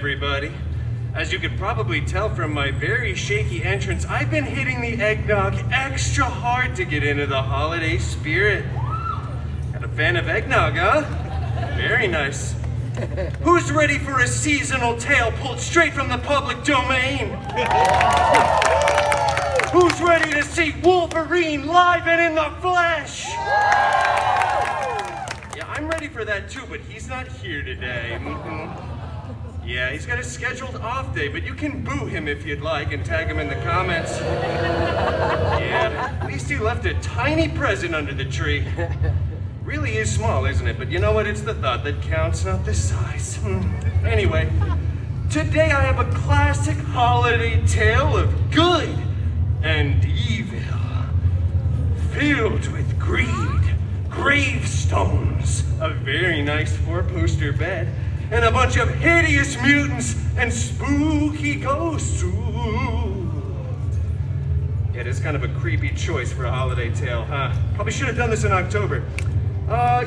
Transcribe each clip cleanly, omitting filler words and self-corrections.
everybody. As you could probably tell from my very shaky entrance, I've been hitting the eggnog extra hard to get into the holiday spirit. Got a fan of eggnog, huh? Very nice. Who's ready for a seasonal tale pulled straight from the public domain? Who's ready to see Wolverine live and in the flesh? Yeah, I'm ready for that too, but he's not here today. Yeah, he's got a scheduled off day, but you can boo him if you'd like and tag him in the comments. Yeah, at least he left a tiny present under the tree. Really is small, isn't it? But you know what? It's the thought that counts, not the size. Anyway, today I have a classic holiday tale of good and evil, filled with greed, gravestones, a very nice four-poster bed, and a bunch of hideous mutants and spooky ghosts. Ooh. Yeah, it is kind of a creepy choice for a holiday tale, huh? Probably should have done this in October.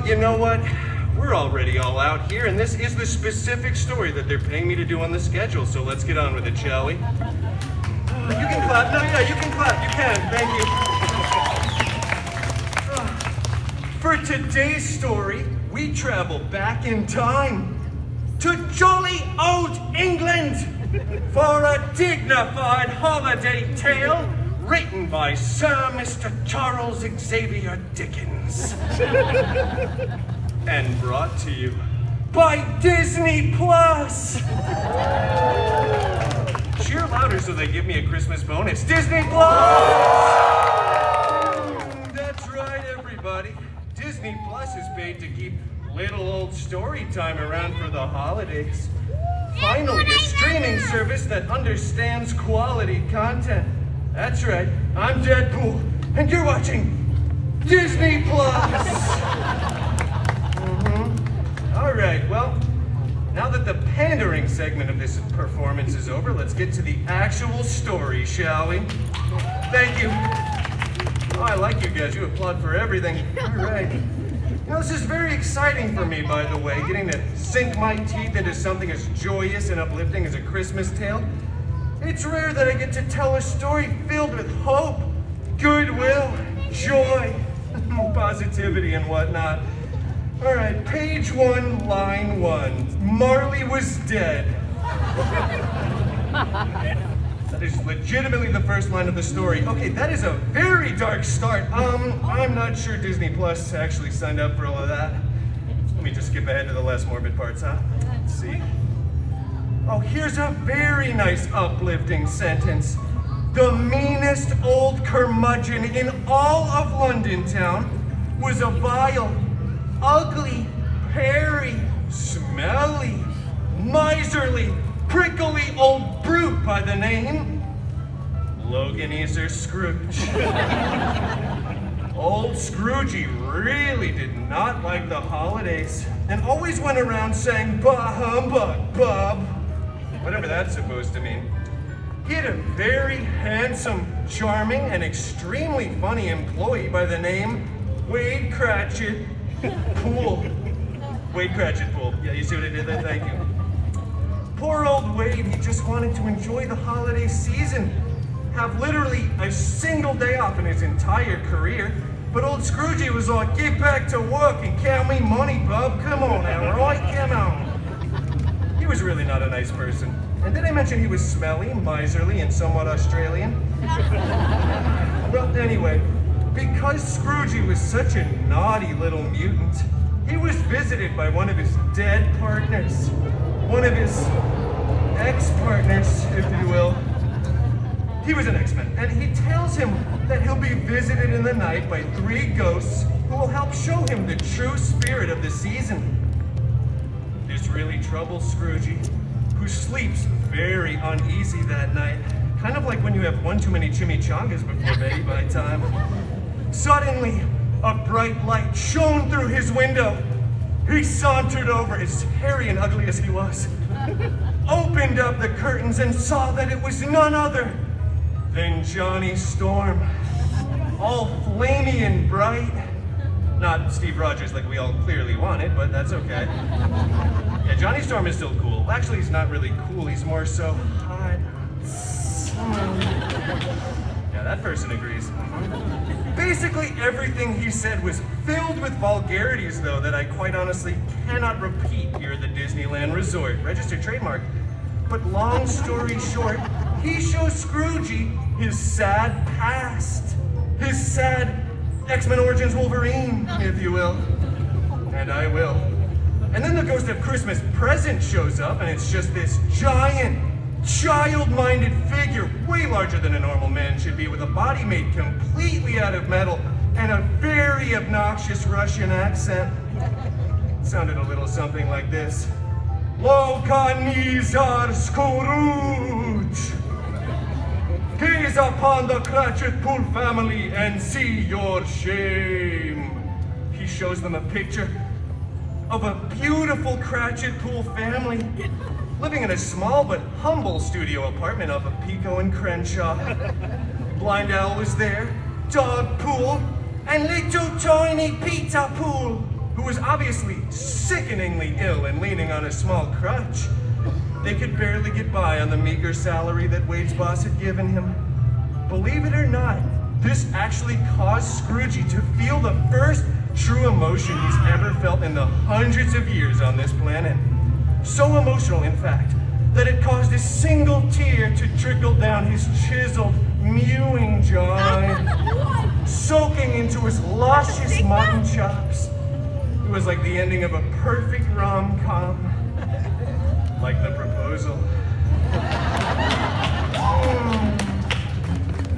You know what? We're already all out here, and this is the specific story that they're paying me to do on the schedule, so let's get on with it, shall we? You can clap. No, yeah, you can clap. You can. Thank you. For today's story, we travel back in time to jolly old England for a dignified holiday tale written by Sir Mr. Charles Xavier Dickens and brought to you by Disney Plus. Cheer louder so they give me a Christmas bonus. Disney Plus! That's right, everybody. Disney Plus is paid to keep little old story time around for the holidays. Finally, a streaming service that understands quality content. That's right, I'm Deadpool, and you're watching Disney Plus. All right, well, now that the pandering segment of this performance is over, let's get to the actual story, shall we? Thank you. Oh, I like you guys. You applaud for everything. All right. You know, this is very exciting for me, by the way, getting to sink my teeth into something as joyous and uplifting as a Christmas tale. It's rare that I get to tell a story filled with hope, goodwill, joy, positivity, and whatnot. All right, page 1, line 1. Marley was dead. That is legitimately the first line of the story. Okay, that is a very dark start. I'm not sure Disney Plus actually signed up for all of that. Let me just skip ahead to the less morbid parts, huh? Let's see. Oh, here's a very nice uplifting sentence. The meanest old curmudgeon in all of London town was a vile, ugly, hairy, smelly, miserly, prickly old brute by the name Loganezer Scrooge. Old Scroogey really did not like the holidays and always went around saying, "Bah humbug, bub," whatever that's supposed to mean. He had a very handsome, charming, and extremely funny employee by the name Wade Cratchit Pool. Wade Cratchit Pool. Yeah, you see what I did there? Thank you. Poor old Wade, he just wanted to enjoy the holiday season, have literally a single day off in his entire career. But old Scroogey was like, "Get back to work and count me money, bub. Come on now, right? Come on." He was really not a nice person. And did I mention he was smelly, miserly, and somewhat Australian? Well, anyway, because Scroogey was such a naughty little mutant, he was visited by one of his dead partners. One of his ex-partners, if you will. He was an X-Men, and he tells him that he'll be visited in the night by 3 ghosts who will help show him the true spirit of the season. This really troubles Scroogey, who sleeps very uneasy that night. Kind of like when you have one too many chimichangas before bed time. Suddenly, a bright light shone through his window. He sauntered over, as hairy and ugly as he was, opened up the curtains and saw that it was none other than Johnny Storm, all flamey and bright, Not Steve Rogers like we all clearly wanted, but that's okay. Yeah, Johnny Storm is still cool. Well, actually, he's not really cool. He's more so hot. Yeah, that person agrees. Basically, everything he said was filled with vulgarities, though, that I quite honestly cannot repeat here at the Disneyland Resort. Registered trademark. But long story short, he shows Scroogey his sad past. His sad X-Men Origins Wolverine, if you will. And I will. And then the Ghost of Christmas Present shows up, and it's just this giant, child-minded figure, way larger than a normal man should be, with a body made completely out of metal and a very obnoxious Russian accent. It sounded a little something like this. Lokanizar Scrooge! Gaze upon the Cratchit Pool family and see your shame. He shows them a picture of a beautiful Cratchit Pool family living in a small but humble studio apartment off of Pico and Crenshaw. Blind Owl was there, Dog Pool, and little tiny Peter Pool, who was obviously sickeningly ill and leaning on a small crutch. They could barely get by on the meager salary that Wade's boss had given him. Believe it or not, this actually caused Scroogey to feel the first true emotion he's ever felt in the hundreds of years on this planet. So emotional, in fact, that it caused a single tear to trickle down his chiseled, mewing jaw, soaking into his luscious mutton chops. It was like the ending of a perfect rom-com. Like the proposal.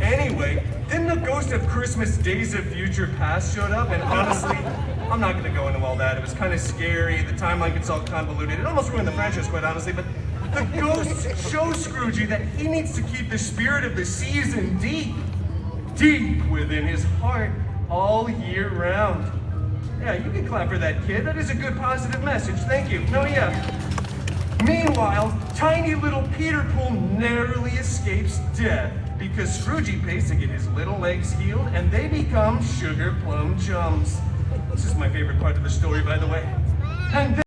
Anyway, then the Ghost of Christmas Days of Future Past showed up, and honestly, I'm not gonna go into all that. It was kind of scary. The timeline gets all convoluted. It almost ruined the franchise, quite honestly, but the ghost shows Scroogey that he needs to keep the spirit of the season deep within his heart all year round. Yeah, you can clap for that, kid. That is a good positive message. Thank you. No, yeah. Meanwhile, tiny little Peter Pool narrowly escapes death because Scroogey pays to get his little legs healed and they become sugar plum chums. This is my favorite part of the story, by the way. And